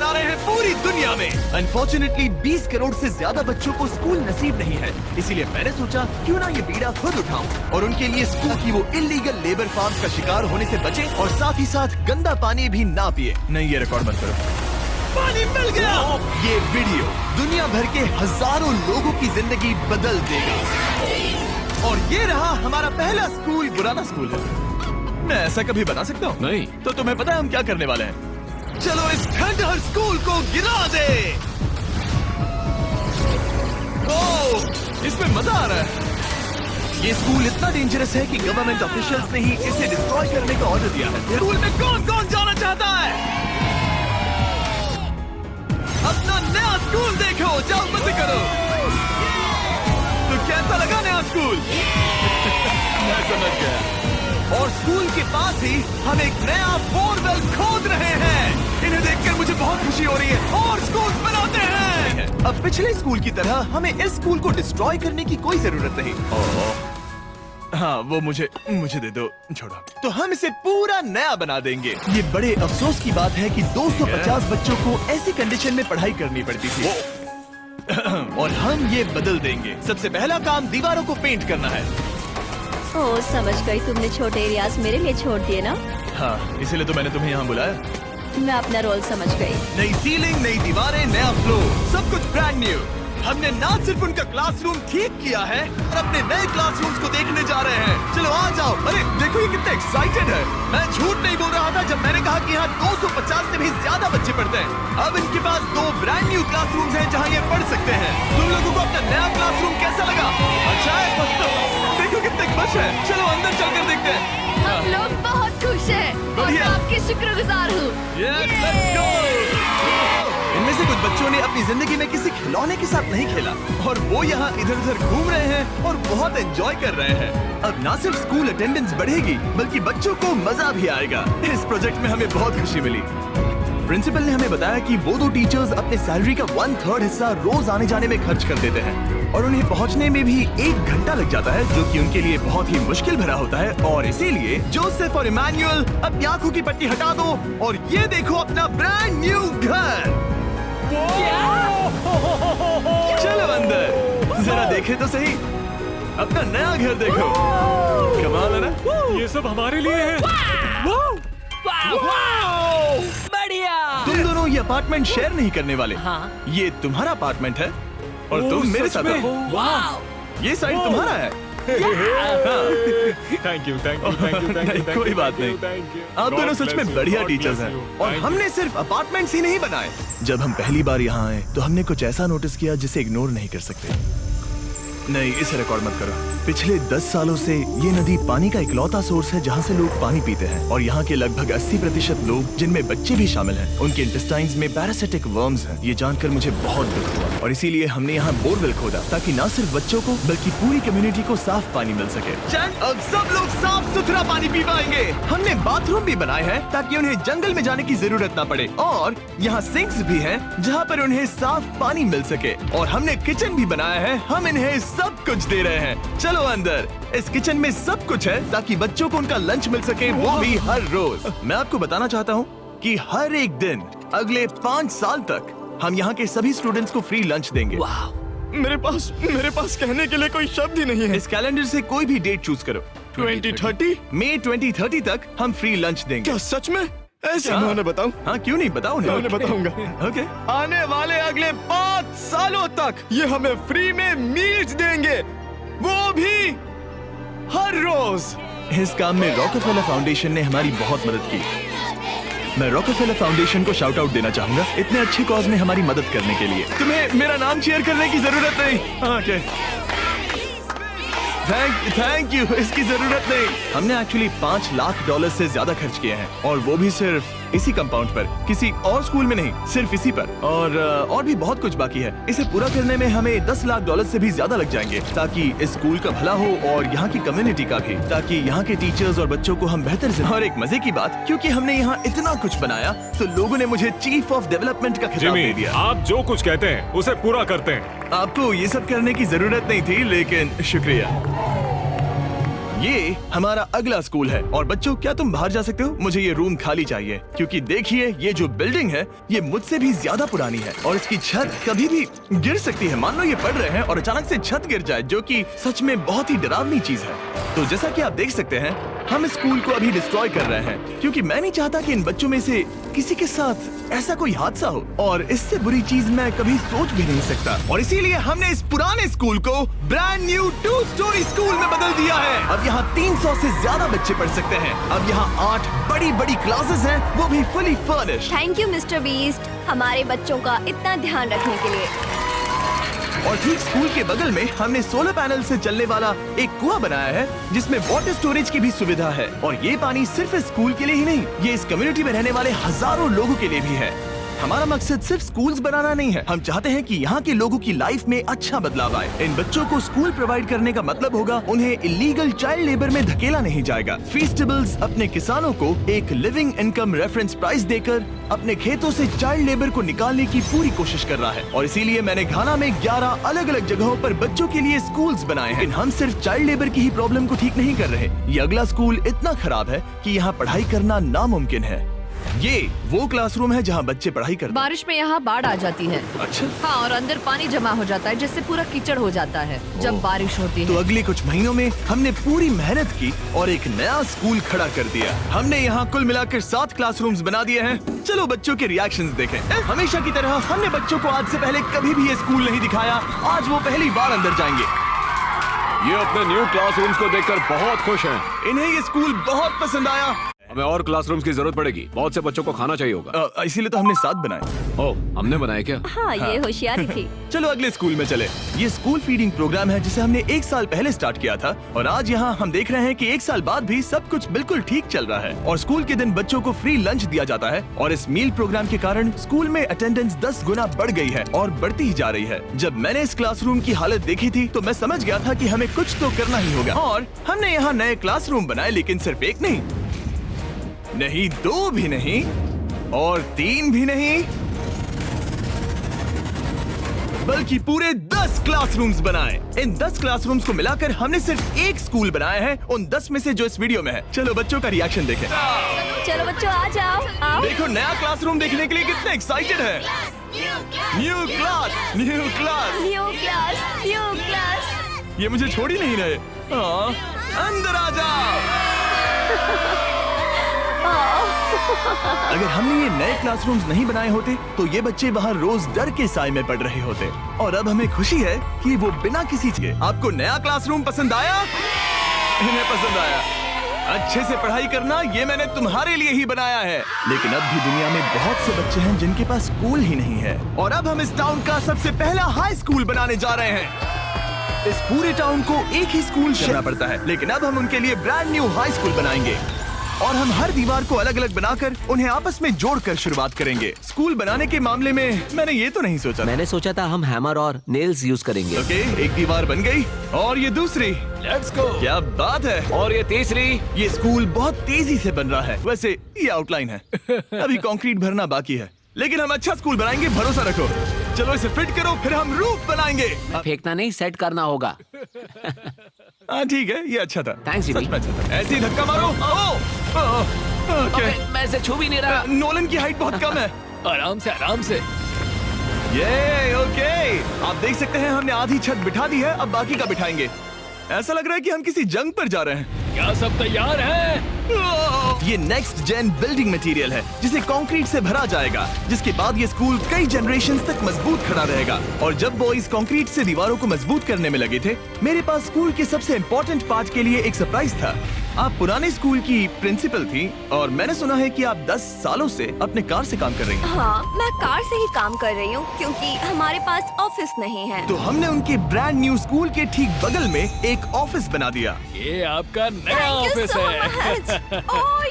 बना रहे हैं पूरी दुनिया में। अनफॉर्चुनेटली 20 करोड़ से ज्यादा बच्चों को स्कूल नसीब नहीं है, इसीलिए मैंने सोचा क्यों ना ये बीड़ा खुद उठाऊं और उनके लिए स्कूल की वो इलीगल लेबर फार्म का शिकार होने से बचे और साथ ही साथ गंदा पानी भी ना पिए। नहीं, ये रिकॉर्ड मत करो। पानी मिल गया। ये वीडियो दुनिया भर के हजारों लोगों की जिंदगी बदल देगा। और ये रहा हमारा पहला स्कूल। बुराना स्कूल है। मैं ऐसा कभी बना सकता हूँ? नहीं। तो तुम्हें पता है हम क्या करने वाले हैं? चलो इस खंडहर स्कूल को गिरा दे। ओह, इसमें मजा आ रहा है। ये स्कूल इतना डेंजरस है कि गवर्नमेंट ऑफिशियल्स ने ही इसे डिस्ट्रॉय करने का ऑर्डर दिया है। स्कूल में कौन कौन जाना चाहता है? अपना नया स्कूल देखो, जाओ मत करो। तो कैसा लगा नया स्कूल? मैं समझ गया। और स्कूल के पास ही हम एक नया बोरवेल खोद रहे हैं। इन्हें देखकर मुझे बहुत खुशी हो रही है। और स्कूल बनाते हैं। अब पिछले स्कूल की तरह हमें इस स्कूल को डिस्ट्रॉय करने की कोई जरूरत नहीं। हाँ, वो मुझे दे दो। छोड़ो। तो हम इसे पूरा नया बना देंगे। ये बड़े अफसोस की बात है कि 250 बच्चों को ऐसी कंडीशन में पढ़ाई करनी पड़ती थी। और हम ये बदल देंगे। सबसे पहला काम दीवारों को पेंट करना है। ओह, समझ गई। तुमने छोटे एरियाज मेरे लिए छोड़ दिए ना? हाँ, इसीलिए तो मैंने तुम्हें यहाँ बुलाया। मैं अपना रोल समझ गई। नई सीलिंग, नई दीवारें, नया फ्लोर, सब कुछ ब्रांड न्यू। हमने ना सिर्फ उनका क्लासरूम ठीक किया है और अपने नए क्लासरूम्स को देखने जा रहे हैं। चलो आ जाओ। अरे देखो ये कितने एक्साइटेड है। मैं झूठ नहीं बोल रहा था जब मैंने कहा कि यहाँ 250 से भी ज्यादा बच्चे पढ़ते हैं। अब इनके पास 2 ब्रांड न्यू क्लासरूम्स हैं जहाँ ये पढ़ सकते हैं। तुम लोगों को अपना नया क्लासरूम कैसा लगा? अच्छा है? देखो कितने खुश है। चलो अंदर चलकर देखते हैं। हम लोग बहुत खुश हैं और मैं आपकी शुक्रगुजार हूँ। इनमें से कुछ बच्चों ने अपनी जिंदगी में किसी खिलौने के साथ नहीं खेला और वो यहाँ इधर उधर घूम रहे हैं और बहुत एंजॉय कर रहे हैं। अब ना सिर्फ स्कूल अटेंडेंस बढ़ेगी बल्कि बच्चों को मजा भी आएगा। इस प्रोजेक्ट में हमें बहुत खुशी मिली। प्रिंसिपल ने हमें बताया कि वो 2 टीचर्स अपने सैलरी का 1/3 हिस्सा रोज आने जाने में खर्च कर देते हैं और उन्हें पहुंचने में भी 1 घंटा लग जाता है, जो कि उनके लिए बहुत ही मुश्किल भरा होता है। और इसीलिए जोसेफ और इमैनुअल अपनी आंखों की पट्टी हटा दो और ये देखो अपना ब्रांड न्यू घर। चलो अंदर जरा देखे तो सही। अपना नया घर देखो। कमाल है ना? ये सब हमारे लिए है। बढ़िया। तुम दोनों ये अपार्टमेंट शेयर नहीं करने वाले। हाँ। ये तुम्हारा अपार्टमेंट है और तुम मेरे साथ हो। ये साइड तुम्हारा है। Thank you. कोई बात नहीं। आप दोनों सच में बढ़िया टीचर्स हैं। और हमने सिर्फ अपार्टमेंट्स ही नहीं बनाए। जब हम पहली बार यहाँ आए तो हमने कुछ ऐसा नोटिस किया जिसे इग्नोर नहीं कर सकते। नहीं, इसे रिकॉर्ड मत करो। पिछले 10 सालों से ये नदी पानी का इकलौता सोर्स है जहाँ से लोग पानी पीते हैं और यहाँ के लगभग 80% लोग, जिनमें बच्चे भी शामिल हैं, उनके इंटेस्टाइन्स में पैरासिटिक वर्म्स हैं। ये जानकर मुझे बहुत दुख हुआ और इसीलिए हमने यहाँ बोरवेल खोदा ताकि न सिर्फ बच्चों को बल्कि पूरी कम्युनिटी को साफ पानी मिल सके। अब सब लोग साफ सुथरा पानी पी पाएंगे। हमने बाथरूम भी बनाए हैं ताकि उन्हें जंगल में जाने की जरूरत न पड़े और यहाँ सिंक्स भी हैं जहाँ पर उन्हें साफ पानी मिल सके। और हमने किचन भी बनाया है। हम इन्हें सब कुछ दे रहे हैं। चलो अंदर। इस किचन में सब कुछ है ताकि बच्चों को उनका लंच मिल सके, वो भी हर रोज। मैं आपको बताना चाहता हूँ कि हर एक दिन अगले 5 साल तक हम यहाँ के सभी स्टूडेंट्स को फ्री लंच देंगे। मेरे पास कहने के लिए कोई शब्द ही नहीं है। इस कैलेंडर से कोई भी डेट चूज करो। 2030 मई 2030 तक हम फ्री लंच देंगे। क्या सच में? ऐसा मैं बताऊं? हाँ, क्यों नहीं, बताओ। मैं बताऊंगा। ओके। आने वाले अगले 5 सालों तक ये हमें फ्री में मील्स देंगे, वो भी हर रोज। इस काम में रॉकफेलर फाउंडेशन ने हमारी बहुत मदद की। मैं रॉकफेलर फाउंडेशन को शाउट आउट देना चाहूंगा इतने अच्छी कॉज में हमारी मदद करने के लिए। तुम्हें मेरा नाम शेयर करने की जरूरत नहीं। Okay, thank you. इसकी जरूरत नहीं। हमने एक्चुअली $5 लाख से ज्यादा खर्च किए हैं और वो भी सिर्फ इसी कंपाउंड पर, किसी और स्कूल में नहीं, सिर्फ इसी पर। और भी बहुत कुछ बाकी है। इसे पूरा करने में हमें $10 लाख से भी ज्यादा लग जाएंगे ताकि इस स्कूल का भला हो और यहाँ की कम्युनिटी का भी, ताकि यहाँ के टीचर्स और बच्चों को हम बेहतर। और एक मजे की बात, क्योंकि हमने यहाँ इतना कुछ बनाया तो लोगों ने मुझे चीफ ऑफ डेवलपमेंट का खिताब दे दिया। आप जो कुछ कहते हैं उसे पूरा करते हैं। आपको ये सब करने की जरूरत नहीं थी, लेकिन शुक्रिया। ये हमारा अगला स्कूल है। और बच्चों, क्या तुम बाहर जा सकते हो? मुझे ये रूम खाली चाहिए, क्योंकि देखिए ये जो बिल्डिंग है ये मुझसे भी ज्यादा पुरानी है और इसकी छत कभी भी गिर सकती है। मान लो ये पढ़ रहे हैं और अचानक से छत गिर जाए, जो कि सच में बहुत ही डरावनी चीज है। तो जैसा कि आप देख सकते हैं, हम स्कूल को अभी डिस्ट्रॉय कर रहे हैं, क्योंकि मैं नहीं चाहता कि इन बच्चों में से किसी के साथ ऐसा कोई हादसा हो, और इससे बुरी चीज मैं कभी सोच भी नहीं सकता। और इसीलिए हमने इस पुराने स्कूल को ब्रांड न्यू 2 स्टोरी स्कूल में बदल दिया है। अब यहाँ 300 से ज्यादा बच्चे पढ़ सकते हैं। अब यहाँ 8 बड़ी बड़ी क्लासेस हैं, वो भी fully furnished. Thank you mister beast, हमारे बच्चों का इतना ध्यान रखने के लिए। और ठीक स्कूल के बगल में हमने सोलर पैनल से चलने वाला एक कुआं बनाया है, जिसमें वाटर स्टोरेज की भी सुविधा है। और ये पानी सिर्फ स्कूल के लिए ही नहीं, ये इस कम्युनिटी में रहने वाले हजारों लोगों के लिए भी है। हमारा मकसद सिर्फ स्कूल्स बनाना नहीं है, हम चाहते हैं कि यहाँ के लोगों की लाइफ में अच्छा बदलाव आए। इन बच्चों को स्कूल प्रोवाइड करने का मतलब होगा उन्हें इलीगल चाइल्ड लेबर में धकेला नहीं जाएगा। फीस्टेबल्स अपने किसानों को एक लिविंग इनकम रेफरेंस प्राइस देकर अपने खेतों से चाइल्ड लेबर को निकालने की पूरी कोशिश कर रहा है। और इसीलिए मैंने घाना में 11 अलग अलग जगहों पर बच्चों के लिए स्कूल्स बनाए हैं। हम सिर्फ चाइल्ड लेबर की ही प्रॉब्लम को ठीक नहीं कर रहे, ये अगला स्कूल इतना खराब है कि यहाँ पढ़ाई करना नामुमकिन है। ये वो क्लासरूम है जहाँ बच्चे पढ़ाई करते हैं। बारिश में यहाँ बाढ़ आ जाती है। अच्छा, हाँ, और अंदर पानी जमा हो जाता है, जिससे पूरा कीचड़ हो जाता है जब बारिश होती तो है। अगले कुछ महीनों में हमने पूरी मेहनत की और एक नया स्कूल खड़ा कर दिया। हमने यहाँ कुल मिलाकर 7 क्लासरूम्स बना दिए हैं। चलो बच्चों के रिएक्शंस देखें। हमेशा की तरह हमने बच्चों को आज से पहले कभी भी ये स्कूल नहीं दिखाया, आज वो पहली बार अंदर जाएंगे। ये अपने न्यू क्लासरूम्स को देखकर बहुत खुश हैं। इन्हें ये स्कूल बहुत पसंद आया। हमें और क्लासरूम्स की जरूरत पड़ेगी, बहुत से बच्चों को खाना चाहिए होगा। इसीलिए तो हमने 7 बनाए। ओह, हमने बनाए क्या? हाँ, ये होशियारी थी। चलो अगले स्कूल में चले। ये स्कूल फीडिंग प्रोग्राम है जिसे हमने 1 साल पहले स्टार्ट किया था, और आज यहाँ हम देख रहे हैं कि 1 साल बाद भी सब कुछ बिल्कुल ठीक चल रहा है। और स्कूल के दिन बच्चों को फ्री लंच दिया जाता है, और इस मील प्रोग्राम के कारण स्कूल में अटेंडेंस 10 गुना बढ़ गई है और बढ़ती ही जा रही है। जब मैंने इस क्लासरूम की हालत देखी थी तो मैं समझ गया था कि हमें कुछ तो करना ही होगा। और हमने यहाँ नए क्लासरूम बनाए, लेकिन सिर्फ 1 नहीं, 2 भी नहीं, और 3 भी नहीं, बल्कि पूरे 10 क्लासरूम्स बनाए। इन 10 क्लासरूम्स को मिलाकर हमने सिर्फ 1 स्कूल बनाया है, उन 10 में से जो इस वीडियो में है। चलो बच्चों का रिएक्शन देखें। चलो बच्चों, आ जाओ, आओ। देखो नया क्लासरूम देखने के लिए कितने एक्साइटेड है। New class, new class, new class, new class. ये मुझे छोड़ ही नहीं रहे। हाँ, अंदर आ जाओ। अगर हमने ये नए क्लासरूम्स नहीं बनाए होते तो ये बच्चे वहाँ रोज डर के साए में पढ़ रहे होते। और अब हमें खुशी है कि वो बिना किसी के। आपको नया क्लासरूम पसंद आया? इन्हें पसंद आया। अच्छे से पढ़ाई करना ये मैंने तुम्हारे लिए ही बनाया है। लेकिन अब भी दुनिया में बहुत से बच्चे हैं जिनके पास स्कूल ही नहीं है, और अब हम इस टाउन का सबसे पहला हाई स्कूल बनाने जा रहे हैं। इस पूरे टाउन को एक ही स्कूल करना पड़ता है, लेकिन अब हम उनके लिए ब्रांड न्यू हाई स्कूल बनाएंगे। और हम हर दीवार को अलग अलग बनाकर उन्हें आपस में जोड़कर शुरुआत करेंगे। स्कूल बनाने के मामले में मैंने ये तो नहीं सोचा। मैंने सोचा था हम हैमर और नेल्स यूज करेंगे। ओके, एक दीवार बन गई, और ये दूसरी। Let's go. क्या बात है। और ये तीसरी। ये स्कूल बहुत तेजी से बन रहा है। वैसे ये आउटलाइन है, अभी कंक्रीट भरना बाकी है, लेकिन हम अच्छा स्कूल बनाएंगे, भरोसा रखो। चलो इसे फिट करो, फिर हम रूफ बनाएंगे। फेंकना नहीं, सेट करना होगा। हाँ ठीक है, ये अच्छा था। Thanks, सच Jimmy. में अच्छा था। ऐसे ही धक्का मारो। ओके, मैं इसे छू भी नहीं रहा। नोलन की हाइट बहुत कम है। आराम से, आराम से। ये ओके, आप देख सकते हैं हमने आधी छत बिठा दी है, अब बाकी का बिठाएंगे। ऐसा लग रहा है कि हम किसी जंग पर जा रहे हैं। क्या सब तैयार है? ये नेक्स्ट जेन बिल्डिंग मटेरियल है जिसे कंक्रीट से भरा जाएगा, जिसके बाद ये स्कूल कई जनरेशन तक मजबूत खड़ा रहेगा। और जब बॉयज कंक्रीट से दीवारों को मजबूत करने में लगे थे, मेरे पास स्कूल के सबसे इम्पोर्टेंट पार्ट के लिए एक सरप्राइज था। आप पुराने स्कूल की प्रिंसिपल थी, और मैंने सुना है कि आप 10 सालों से अपने कार से काम कर रही हैं। हाँ, मैं कार से ही काम कर रही हूँ, क्योंकि हमारे पास ऑफिस नहीं है। तो हमने उनके ब्रांड न्यू स्कूल के ठीक बगल में एक ऑफिस बना दिया। ये आपका नया Thank you ऑफिस so है। much. ओह,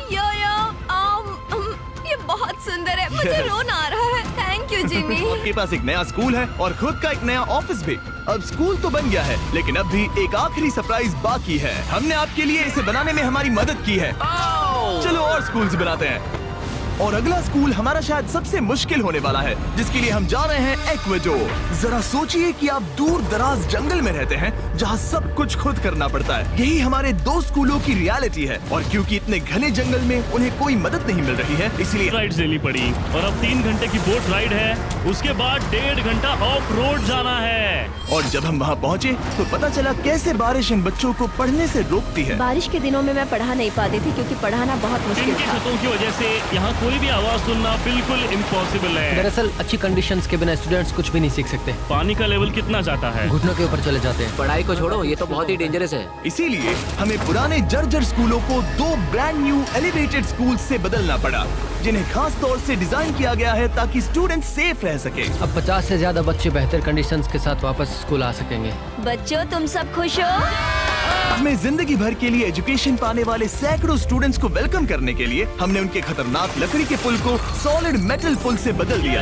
ये बहुत सुंदर है, मुझे रोना आ रहा है। Thank you Jimmy. आपके पास एक नया स्कूल है और खुद का एक नया ऑफिस भी। अब स्कूल तो बन गया है, लेकिन अब भी एक आखिरी सरप्राइज बाकी है। हमने आपके लिए इसे बनाने में हमारी मदद की है। चलो और स्कूल्स बनाते हैं। और अगला स्कूल हमारा शायद सबसे मुश्किल होने वाला है, जिसके लिए हम जा रहे हैं एक्वाडोर। जरा सोचिए कि आप दूर दराज जंगल में रहते हैं जहाँ सब कुछ खुद करना पड़ता है। यही हमारे 2 स्कूलों की रियलिटी है, और क्योंकि इतने घने जंगल में उन्हें कोई मदद नहीं मिल रही है, इसलिए राइड लेनी पड़ी और अब 3 घंटे की बोट राइड है, उसके बाद 1.5 घंटा ऑफ रोड जाना है। और जब हम वहाँ पहुँचे तो पता चला कैसे बारिश इन बच्चों को पढ़ने से रोकती है। बारिश के दिनों में मैं पढ़ा नहीं पाती थी क्योंकि पढ़ाना बहुत मुश्किल इनकी था। छतों की वजह से यहाँ कोई भी आवाज सुनना बिल्कुल इम्पॉसिबल है। दरअसल अच्छी कंडीशंस के बिना स्टूडेंट्स कुछ भी नहीं सीख सकते। पानी का लेवल कितना जाता है? घुटनों के ऊपर चले जाते हैं। पढ़ाई को छोड़ो, ये तो बहुत ही डेंजरस है। इसीलिए हमें पुराने जर्जर स्कूलों को 2 ब्रांड न्यू एलिवेटेड स्कूल से बदलना पड़ा, जिन्हें खास तौर से डिजाइन किया गया है ताकि स्टूडेंट सेफ रह सके। अब 50 से ज्यादा बच्चे बेहतर कंडीशंस के साथ वापस स्कूल आ सकेंगे। बच्चों, तुम सब खुश हो? इसमें जिंदगी भर के लिए एजुकेशन पाने वाले सैकड़ों स्टूडेंट्स को वेलकम करने के लिए हमने उनके खतरनाक लकड़ी के पुल को सॉलिड मेटल पुल से बदल दिया।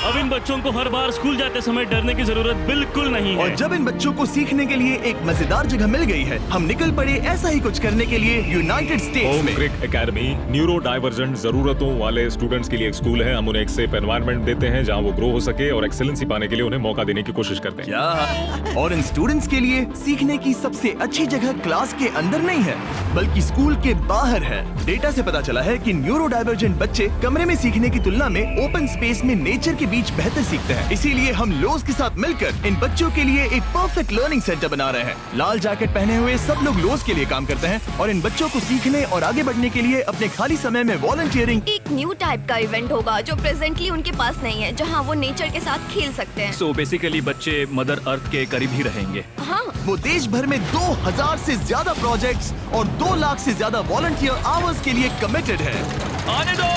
अब इन बच्चों को हर बार स्कूल जाते समय डरने की जरूरत बिल्कुल नहीं है। और जब इन बच्चों को सीखने के लिए एक मजेदार जगह मिल गई है, हम निकल पड़े ऐसा ही कुछ करने के लिए यूनाइटेड स्टेट्स होम में। क्रिक एकेडमी न्यूरो डाइवर्जेंट जरूरतों वाले स्टूडेंट्स के लिए एक स्कूल है। हम उन्हें एक सेफ एनवायरनमेंट देते हैं जहां वो ग्रो हो सके और एक्सेलेंसी पाने के लिए उन्हें मौका देने की कोशिश करते हैं। क्या? और इन स्टूडेंट्स के लिए सीखने की सबसे अच्छी जगह क्लास के अंदर नहीं है, बल्कि स्कूल के बाहर है। डेटा से पता चला है कि न्यूरो डाइवर्जेंट बच्चे कमरे में सीखने की तुलना में ओपन स्पेस में नेचर के बीच बेहतर सीखते हैं। इसीलिए हम लोज के साथ मिलकर इन बच्चों के लिए एक परफेक्ट लर्निंग सेंटर बना रहे हैं। लाल जैकेट पहने हुए सब लोग लोज के लिए काम करते हैं और इन बच्चों को सीखने और आगे बढ़ने के लिए अपने खाली समय में वॉलंटियरिंग। एक न्यू टाइप का इवेंट होगा जो प्रेजेंटली उनके पास नहीं है, जहां वो नेचर के साथ खेल सकते हैं। सो बेसिकली बच्चे मदर अर्थ के करीब ही रहेंगे। हाँ, वो देश भर में 2000 से ज्यादा प्रोजेक्ट्स और 2 लाख से ज्यादा वॉलंटियर आवर्स के लिए कमिटेड है। आने दो।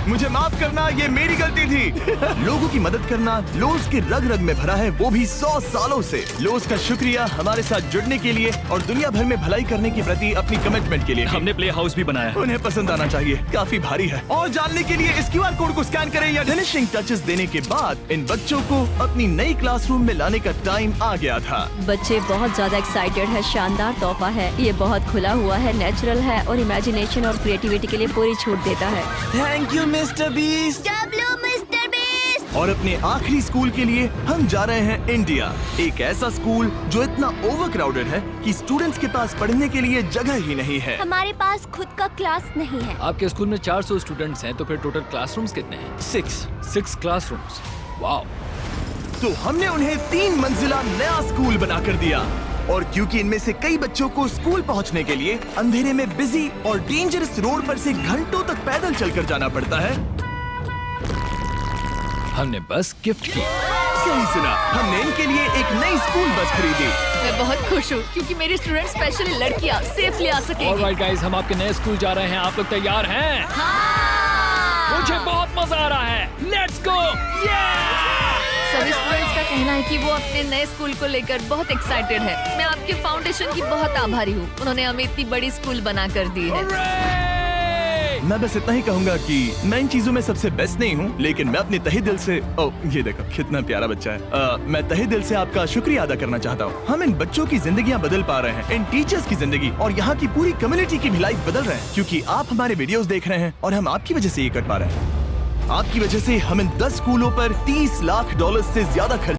मुझे माफ करना, ये मेरी गलती थी। लोगों की मदद करना लोज के रग रग में भरा है, वो भी 100 सालों से। लोज का शुक्रिया हमारे साथ जुड़ने के लिए और दुनिया भर में भलाई करने के प्रति अपनी कमिटमेंट के लिए। हमने प्ले हाउस भी बनाया। उन्हें पसंद आना चाहिए, काफी भारी है। और जानने के लिए इस QR कोड को स्कैन करें या फिनिशिंग टचेस देने के बाद इन बच्चों को अपनी नई क्लासरूम में लाने का टाइम आ गया था। बच्चे बहुत ज्यादा एक्साइटेड है। शानदार तोहफा है, ये बहुत खुला हुआ है, नेचुरल है और इमेजिनेशन और क्रिएटिविटी के लिए पूरी छूट देता है। Thank you mister beast. Mister beast. और अपने आखिरी स्कूल के लिए हम जा रहे हैं इंडिया। एक ऐसा स्कूल जो इतना ओवरक्राउडेड है कि स्टूडेंट्स के पास पढ़ने के लिए जगह ही नहीं है। हमारे पास खुद का क्लास नहीं है। आपके स्कूल में 400 स्टूडेंट्स हैं, तो फिर टोटल क्लासरूम्स कितने हैं? 6 क्लासरूम्स। वाओ। तो हमने उन्हें 3 मंजिला नया स्कूल बनाकर दिया। और क्योंकि इनमें से कई बच्चों को स्कूल पहुंचने के लिए अंधेरे में बिजी और डेंजरस रोड पर से घंटों तक पैदल चलकर जाना पड़ता है, हमने बस गिफ्ट की। सही सुना, हमने इनके लिए एक नई स्कूल बस खरीदी। मैं बहुत खुश हूँ क्योंकि मेरी स्टूडेंट स्पेशली लड़कियाँ सेफली आ सकेंगी। ऑलराइट गाइस, हम आपके नए स्कूल जा रहे हैं। आप लोग तैयार हैं? मुझे बहुत मजा आ रहा है। Let's go. सभी स्टूडेंट्स का कहना है कि वो अपने नए स्कूल को लेकर बहुत एक्साइटेड है। मैं आपके फाउंडेशन की बहुत आभारी हूँ, उन्होंने हमें इतनी बड़ी स्कूल बना कर दी है। मैं बस इतना ही कहूंगा कि मैं इन चीजों में सबसे बेस्ट नहीं हूँ, लेकिन मैं अपने तहे दिल से, ये देखो कितना प्यारा बच्चा है। मैं तहे दिल से आपका शुक्रिया अदा करना चाहता हूँ। हम इन बच्चों की जिंदगियाँ बदल पा रहे हैं, इन टीचर्स की जिंदगी और यहाँ की पूरी कम्युनिटी की भी लाइफ बदल रहे हैं, क्योंकि आप हमारे वीडियोस देख रहे हैं और हम आपकी वजह से ये कर पा रहे हैं। आपकी वजह से हम इन 10 स्कूलों पर $30 लाख से ज्यादा खर्च